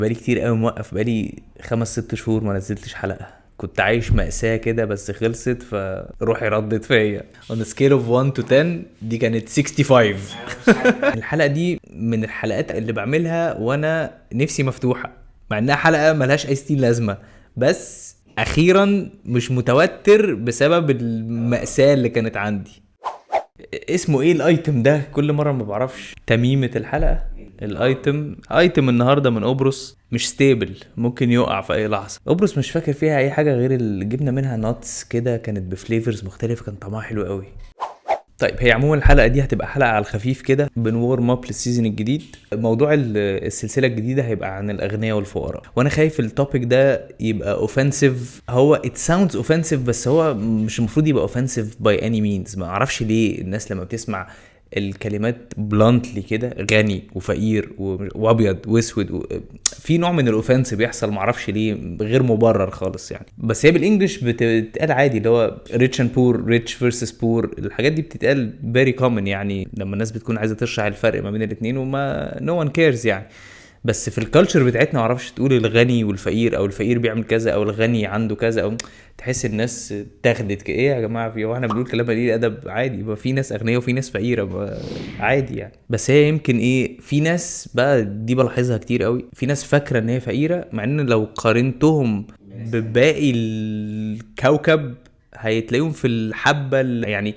بقالي كتير قوي موقف، بقالي 5-6 شهور ما نزلتش حلقة. كنت عايش مأساة كده بس خلصت فروحي ردت فيا. on a scale of 1 to 10 دي كانت 65. الحلقة دي من الحلقات اللي بعملها وانا نفسي مفتوحة، مع انها حلقة ملهاش اي ستين لازمة، بس اخيرا مش متوتر بسبب المأساة اللي كانت عندي. اسمه ايه الايتم ده؟ كل مرة ما بعرفش تميمة الحلقة. ايتم النهاردة من قبرص، مش ستيبل، ممكن يقع في اي لحظة. قبرص مش فاكر فيها اي حاجة غير اللي جبنا منها ناتس كده، كانت بفليفرز مختلفة، كان طعمها حلو قوي. طيب هي عموما الحلقه دي هتبقى حلقه على الخفيف كده، بنورم اب للسيزون الجديد. موضوع السلسله الجديده هيبقى عن الاغنياء والفقراء، وانا خايف التوبيك ده يبقى اوفنسيف. هو ات ساوندز اوفنسيف بس هو مش المفروض يبقى اوفنسيف باي اني مينز. ما اعرفش ليه الناس لما بتسمع الكلمات بلانتلي كده، غني وفقير وابيض واسود في نوع من الاوفنس بيحصل، معرفش ليه، غير مبرر خالص يعني. بس هي بالانجلش بتتقال عادي، اللي هو ريتش اند بور، ريتش فيرسس بور، الحاجات دي بتتقال فيري كومن يعني لما الناس بتكون عايزه تشرح الفرق ما بين الاثنين، وما نو وان كيرز يعني. بس في الكالتشر بتاعتنا معرفش تقول الغني والفقير، او الفقير بيعمل كذا، او الغني عنده كذا، او تحس الناس تاخدت ايه يا جماعه، في واحنا بنقول كلام قليل ادب عادي، يبقى في ناس اغنياء وفي ناس فقيره عادي يعني. بس هي يمكن ايه، في ناس بقى دي بلاحظها كتير قوي، في ناس فاكره ان هي فقيره، مع ان لو قارنتهم بباقي الكوكب هيتلاقيهم في الحبه يعني.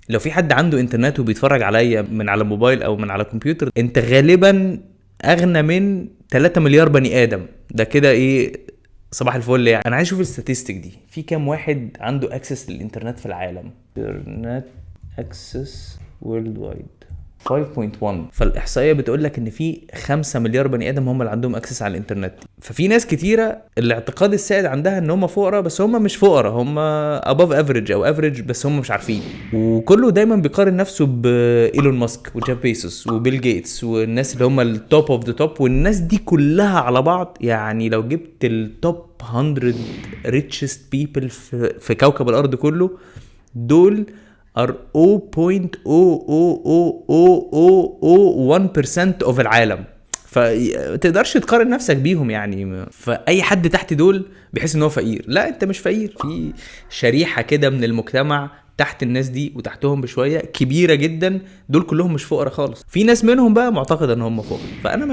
لو في حد عنده انترنت وبيتفرج عليا من على موبايل او من على كمبيوتر، انت غالبا اغنى من 3 مليار بني ادم. ده كده ايه، صباح الفل يعني. انا عايز اشوف الستاتستيك دي، في كام واحد عنده اكسس للانترنت في العالم. انترنت اكسس وورلد وايد 5.1. فالاحصائيه بتقول لك ان في 5 مليار بني ادم هم اللي عندهم اكسس على الانترنت. ففي ناس كتيره الاعتقاد السائد عندها ان هم فقراء، بس هم مش فقراء، هم above average او average، بس هم مش عارفين. وكله دايما بيقارن نفسه بايلون ماسك وجيف بيسوس وبيل جيتس والناس اللي هم التوب اوف ذا توب. والناس دي كلها على بعض يعني لو جبت التوب 100 richest people في كوكب الارض كله، دول are 0.00001% of العالم. فتقدرش تقارن نفسك بيهم يعني. فأي حد تحت دول بيحس ان هو فقير. لا، انت مش فقير، في شريحة كده من المجتمع تحت الناس دي وتحتهم بشوية كبيرة جدا، دول كلهم مش فقراء خالص. في ناس منهم بقى معتقد ان هم فقراء، فانا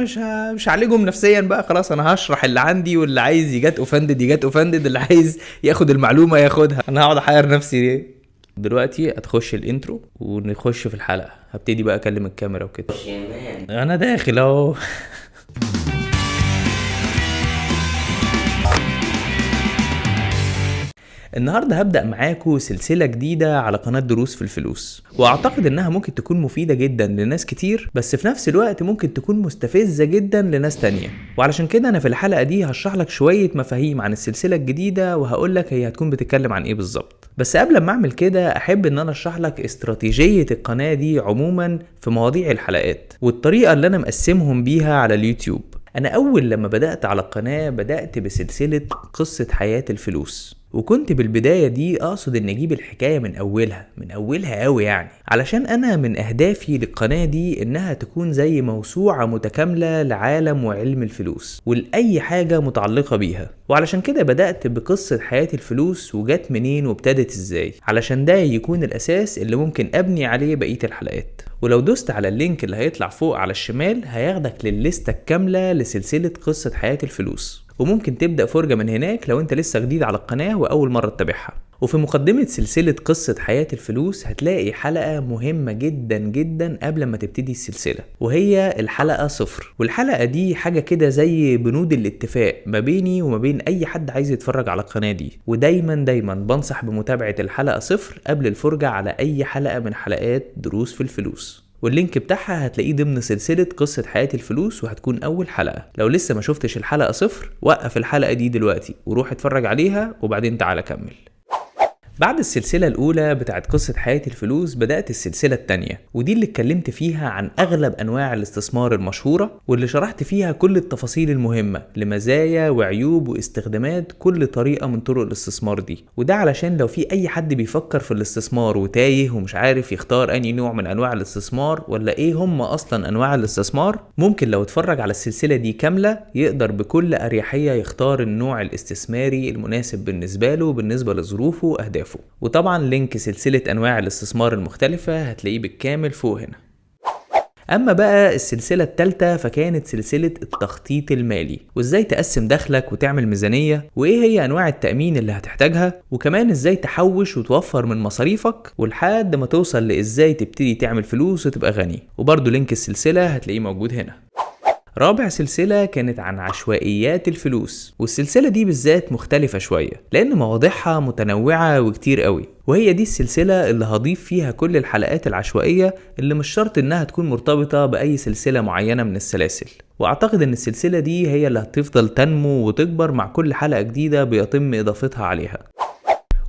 مش هعالجهم نفسيا بقى، خلاص انا هشرح اللي عندي، واللي عايز يجات اوفندد، اللي عايز ياخد المعلومة ياخدها. انا هقعد احير نفسي ليه؟ دلوقتي هتخش الانترو ونخش في الحلقة. هبتدي بقى اكلم الكاميرا وكده. انا داخل اهو. النهاردة هبدأ معاكم سلسلة جديدة على قناة دروس في الفلوس، واعتقد انها ممكن تكون مفيدة جدا لناس كتير، بس في نفس الوقت ممكن تكون مستفزة جدا لناس تانية. وعلشان كده انا في الحلقة دي هشرح لك شوية مفاهيم عن السلسلة الجديدة، وهقول لك هي هتكون بتتكلم عن ايه بالظبط. بس قبل ما اعمل كده احب ان انا اشرح لك استراتيجية القناة دي عموما في مواضيع الحلقات، والطريقة اللي انا مقسمهم بيها على اليوتيوب. انا اول لما بدأت على القناة بدأت بسلسلة قصة حياة الفلوس، وكنت بالبداية دي اقصد ان اجيب الحكاية من اولها قوي يعني، علشان انا من اهدافي للقناة دي انها تكون زي موسوعة متكاملة لعالم وعلم الفلوس ولأي حاجة متعلقة بيها. وعلشان كده بدأت بقصة حياة الفلوس وجات منين وابتدت ازاي، علشان ده يكون الاساس اللي ممكن ابني عليه بقية الحلقات. ولو دوست على اللينك اللي هيطلع فوق على الشمال هياخدك للليستة الكاملة لسلسلة قصة حياة الفلوس، وممكن تبدأ فرجة من هناك لو انت لسه جديد على القناة وأول مرة تتابعها. وفي مقدمة سلسلة قصة حياة الفلوس هتلاقي حلقة مهمة جدا جدا قبل ما تبتدي السلسلة، وهي الحلقة 0. والحلقة دي حاجة كده زي بنود الاتفاق ما بيني وما بين أي حد عايز يتفرج على القناة دي. ودايما بنصح بمتابعة الحلقة 0 قبل الفرجة على أي حلقة من حلقات دروس في الفلوس، واللينك بتاعها هتلاقيه ضمن سلسلة قصة حياة الفلوس، وهتكون أول حلقة. لو لسه ما شفتش الحلقة 0 وقف الحلقة دي دلوقتي وروح اتفرج عليها وبعدين تعالى كمل. بعد السلسلة الأولى بتاعت قصة حياة الفلوس بدأت السلسلة التانية، ودي اللي اتكلمت فيها عن أغلب أنواع الاستثمار المشهورة، واللي شرحت فيها كل التفاصيل المهمة لمزايا وعيوب واستخدامات كل طريقة من طرق الاستثمار دي. وده علشان لو في أي حد بيفكر في الاستثمار وتايه ومش عارف يختار أي نوع من أنواع الاستثمار ولا إيه هم أصلا أنواع الاستثمار، ممكن لو اتفرج على السلسلة دي كاملة يقدر بكل أريحية يختار النوع الاستثماري المناسب بالنسبة له بالنسبة لظروفه وأهدافه. وطبعا لينك سلسلة انواع الاستثمار المختلفة هتلاقيه بالكامل فوق هنا. اما بقى السلسلة الثالثة فكانت سلسلة التخطيط المالي، وازاي تقسم دخلك وتعمل ميزانية، وايه هي انواع التأمين اللي هتحتاجها، وكمان ازاي تحوش وتوفر من مصاريفك، ولحد ما توصل لازاي تبتدي تعمل فلوس وتبقى غني. وبرضو لينك السلسلة هتلاقيه موجود هنا. رابع سلسلة كانت عن عشوائيات الفلوس، والسلسلة دي بالذات مختلفة شوية لأن مواضيعها متنوعة وكتير قوي، وهي دي السلسلة اللي هضيف فيها كل الحلقات العشوائية اللي مش شرط إنها تكون مرتبطة بأي سلسلة معينة من السلاسل. وأعتقد إن السلسلة دي هي اللي هتفضل تنمو وتكبر مع كل حلقة جديدة بيتم إضافتها عليها.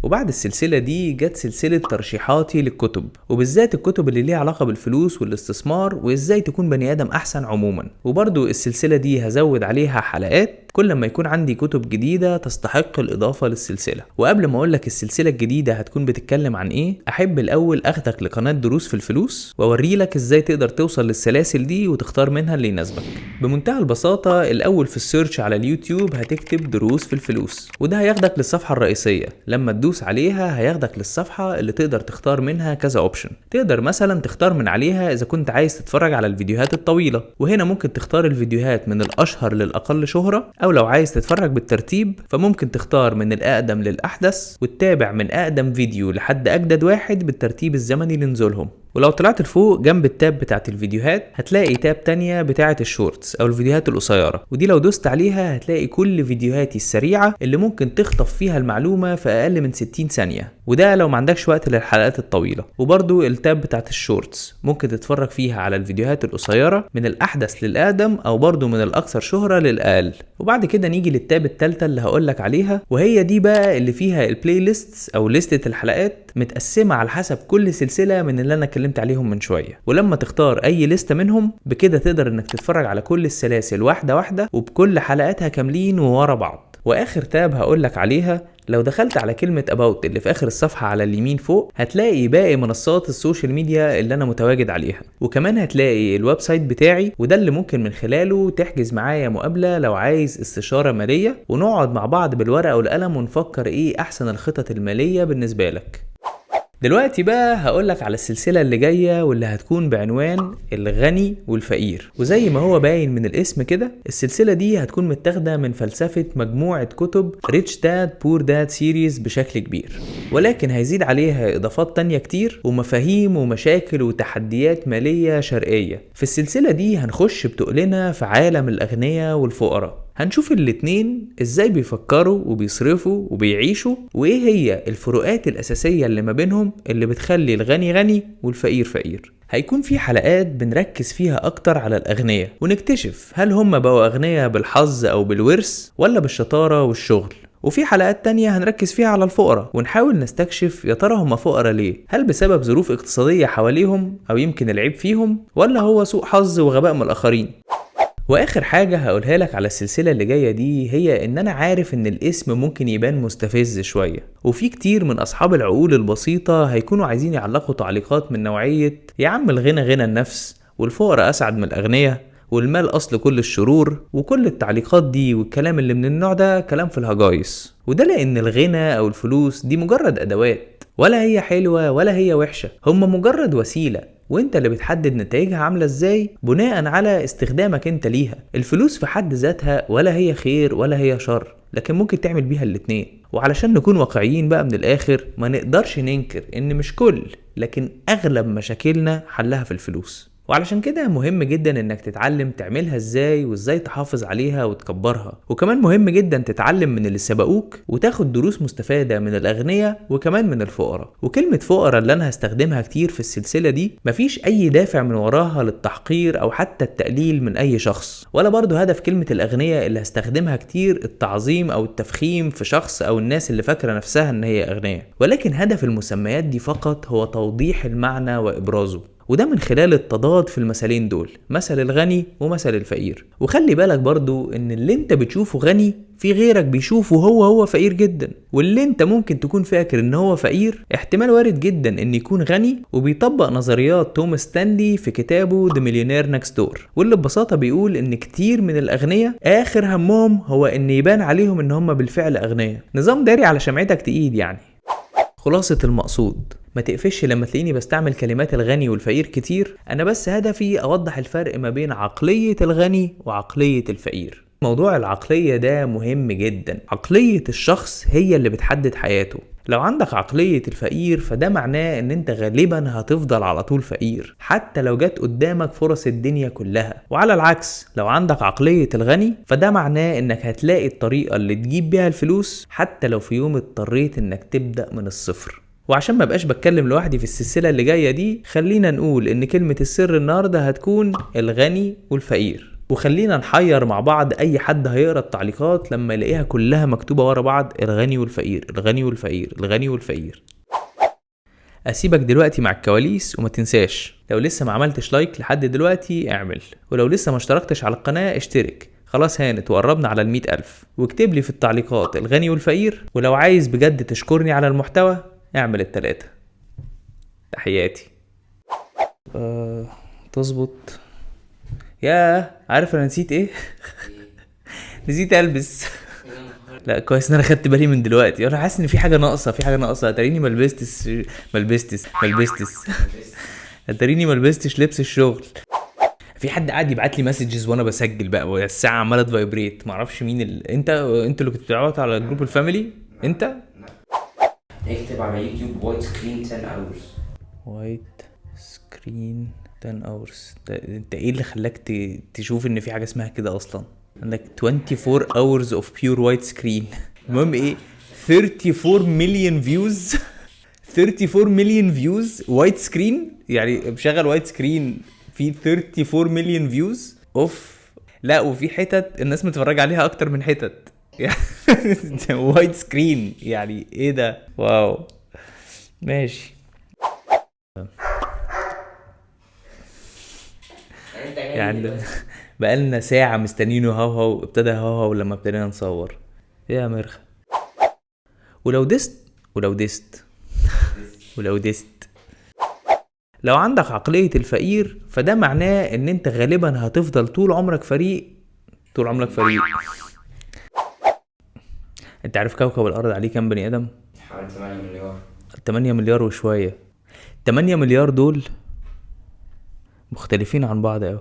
وبعد السلسلة دي جت سلسلة ترشيحاتي للكتب، وبالذات الكتب اللي ليها علاقة بالفلوس والاستثمار وازاي تكون بني آدم أحسن عموما. وبرضو السلسلة دي هزود عليها حلقات كل ما يكون عندي كتب جديدة تستحق الإضافة للسلسلة. وقبل ما أقولك السلسلة الجديدة هتكون بتتكلم عن إيه، أحب الأول أخدك لقناة دروس في الفلوس وأوريلك إزاي تقدر توصل للسلاسل دي وتختار منها اللي يناسبك. بمنتهى البساطة الأول في السيرش على اليوتيوب هتكتب دروس في الفلوس، وده هياخدك للصفحة الرئيسية. لما تدوس عليها هياخدك للصفحة اللي تقدر تختار منها كذا اوبشن. تقدر مثلا تختار من عليها إذا كنت عايز تتفرج على الفيديوهات الطويلة، وهنا ممكن تختار الفيديوهات من الأشهر للأقل شهرة، أو لو عايز تتفرج بالترتيب فممكن تختار من الأقدم للأحدث وتتابع من أقدم فيديو لحد أجدد واحد بالترتيب الزمني لنزولهم. ولو طلعت لفوق جنب التاب بتاعت الفيديوهات هتلاقي تاب تانية بتاعت الشورتس او الفيديوهات القصيرة، ودي لو دوست عليها هتلاقي كل فيديوهاتي السريعة اللي ممكن تخطف فيها المعلومة في اقل من 60 ثانية، وده لو ما عندكش وقت للحلقات الطويلة. وبرضو التاب بتاعت الشورتس ممكن تتفرج فيها على الفيديوهات القصيرة من الاحدث للاقدم او برضو من الاكثر شهرة للاقل. وبعد كده نيجي للتاب التالتة اللي هقولك عليها، وهي دي بقى اللي فيها البلاي ليست او لستة الحلقات متقسمة على حسب كل سلسلة من اللي انا اتكلمت عليهم من شوية. ولما تختار اي لستة منهم بكده تقدر انك تتفرج على كل السلاسل واحدة واحدة وبكل حلقاتها كاملين وورا بعض. واخر تاب هقولك عليها، لو دخلت على كلمة about اللي في اخر الصفحة على اليمين فوق هتلاقي باقي منصات السوشيال ميديا اللي انا متواجد عليها، وكمان هتلاقي الويب سايت بتاعي، وده اللي ممكن من خلاله تحجز معايا مقابلة لو عايز استشارة مالية ونقعد مع بعض بالورقة والقلم ونفكر ايه احسن الخطط المالية بالنسبة لك. دلوقتي بقى هقولك على السلسلة اللي جاية واللي هتكون بعنوان الغني والفقير. وزي ما هو باين من الاسم كده السلسلة دي هتكون متاخدة من فلسفة مجموعة كتب Rich Dad Poor Dad Series بشكل كبير، ولكن هيزيد عليها اضافات تانية كتير ومفاهيم ومشاكل وتحديات مالية شرقية. في السلسلة دي هنخش بتقلنا في عالم الأغنياء والفقراء، هنشوف الاتنين ازاي بيفكروا وبيصرفوا وبيعيشوا، وايه هي الفروقات الاساسية اللي ما بينهم اللي بتخلي الغني غني والفقير فقير. هيكون في حلقات بنركز فيها اكتر على الاغنياء ونكتشف هل هم بقوا اغنياء بالحظ او بالورث ولا بالشطارة والشغل، وفي حلقات تانية هنركز فيها على الفقراء ونحاول نستكشف يا ترى هم فقراء ليه، هل بسبب ظروف اقتصادية حواليهم او يمكن العيب فيهم، ولا هو سوء حظ وغباء من الاخرين. واخر حاجة هقولها لك على السلسلة اللي جاية دي هي ان انا عارف ان الاسم ممكن يبان مستفز شوية، وفي كتير من اصحاب العقول البسيطة هيكونوا عايزين يعلقوا تعليقات من نوعية يا عم الغنى غنى النفس والفقراء اسعد من الاغنياء والمال اصل كل الشرور، وكل التعليقات دي والكلام اللي من النوع ده كلام في الهجايس. وده لان الغنى او الفلوس دي مجرد ادوات، ولا هي حلوة ولا هي وحشة، هم مجرد وسيلة وانت اللي بتحدد نتائجها عاملة ازاي بناء على استخدامك انت ليها. الفلوس في حد ذاتها ولا هي خير ولا هي شر، لكن ممكن تعمل بيها الاتنين. وعلشان نكون واقعيين بقى من الاخر ما نقدرش ننكر ان مش كل لكن اغلب مشاكلنا حلها في الفلوس. وعلشان كده مهم جدا انك تتعلم تعملها ازاي وازاي تحافظ عليها وتكبرها. وكمان مهم جدا تتعلم من اللي سبقوك وتاخد دروس مستفادة من الاغنياء وكمان من الفقراء. وكلمة فقراء اللي انا هستخدمها كتير في السلسلة دي مفيش اي دافع من وراها للتحقير او حتى التقليل من اي شخص، ولا برضو هدف كلمة الاغنياء اللي هستخدمها كتير التعظيم او التفخيم في شخص او الناس اللي فاكرة نفسها ان هي اغنياء، ولكن هدف المسميات دي فقط هو توضيح المعنى وابرازه. وده من خلال التضاد في المثلين دول، مثل الغني ومثل الفقير. وخلي بالك برضو ان اللي انت بتشوفه غني في غيرك بيشوفه هو فقير جدا، واللي انت ممكن تكون فاكر ان هو فقير احتمال وارد جدا ان يكون غني وبيطبق نظريات توماس ستانلي في كتابه The Millionaire Next Door، واللي ببساطة بيقول ان كتير من الاغنياء اخر همهم هو ان يبان عليهم ان هم بالفعل اغنياء. نظام داري على شمعتك تقيد يعني. خلاصة المقصود، ما تقفش لما تلاقيني بستعمل كلمات الغني والفقير كتير، انا بس هدفي اوضح الفرق ما بين عقلية الغني وعقلية الفقير. موضوع العقلية ده مهم جدا. عقلية الشخص هي اللي بتحدد حياته. لو عندك عقلية الفقير فده معناه ان انت غالبا هتفضل على طول فقير حتى لو جت قدامك فرص الدنيا كلها. وعلى العكس لو عندك عقلية الغني فده معناه انك هتلاقي الطريقة اللي تجيب بيها الفلوس حتى لو في يوم اضطريت انك تبدأ من الصفر. وعشان ما بقاش بتكلم لوحدي في السلسلة اللي جاية دي، خلينا نقول ان كلمة السر النهاردة هتكون الغني والفقير. وخلينا نحير مع بعض اي حد هيقرا التعليقات لما يلاقيها كلها مكتوبة ورا بعض الغني والفقير الغني والفقير الغني والفقير. اسيبك دلوقتي مع الكواليس، وما تنساش لو لسه ما عملتش لايك لحد دلوقتي اعمل، ولو لسه ما اشتركتش على القناة اشترك. خلاص هانت وقربنا على 100,000. واكتب لي في التعليقات الغني والفقير، ولو عايز بجد تشكرني على المحتوى اعمل التلاتة. تحياتي. تظبط. يا عارف انا نسيت ايه؟ نسيت البس. لا كويس ان انا خدت بالي من دلوقتي، انا حاسس ان في حاجه ناقصه اتاريني ما لبستش لبس الشغل. في حد قاعد يبعت لي مسجز وانا بسجل بقى والساعه عماله تفايبريت، معرفش مين انتوا اللي كنتوا بتبعتوا على جروب الفاميلي؟ انت اكتب على يوتيوب وايت سكرين 10 hours. وايت سكرين 10 hours. انت ايه اللي خلاك تشوف ان في حاجه اسمها كده اصلا؟ عندك 24 hours of pure white screen. المهم ايه 34 مليون فيوز 34 مليون فيوز وايت سكرين، يعني بشغل وايت سكرين في 34 مليون فيوز اوف. لا وفي حتت الناس متفرج عليها اكتر من حتت وايت سكرين، يعني ايه ده؟ واو ماشي. يعني بقالنا ساعة مستنينه هوهو، ابتدى هوهو لما ابتدينا نصور. ايه يا مرخة؟ ولو دست لو عندك عقلية الفقير فده معناه ان انت غالبا هتفضل طول عمرك فريق. انت عارف كوكب الارض عليه كام بني ادم؟ حوالي 8 مليار. 8 مليار وشوية. 8 مليار دول مختلفين عن بعض قوي.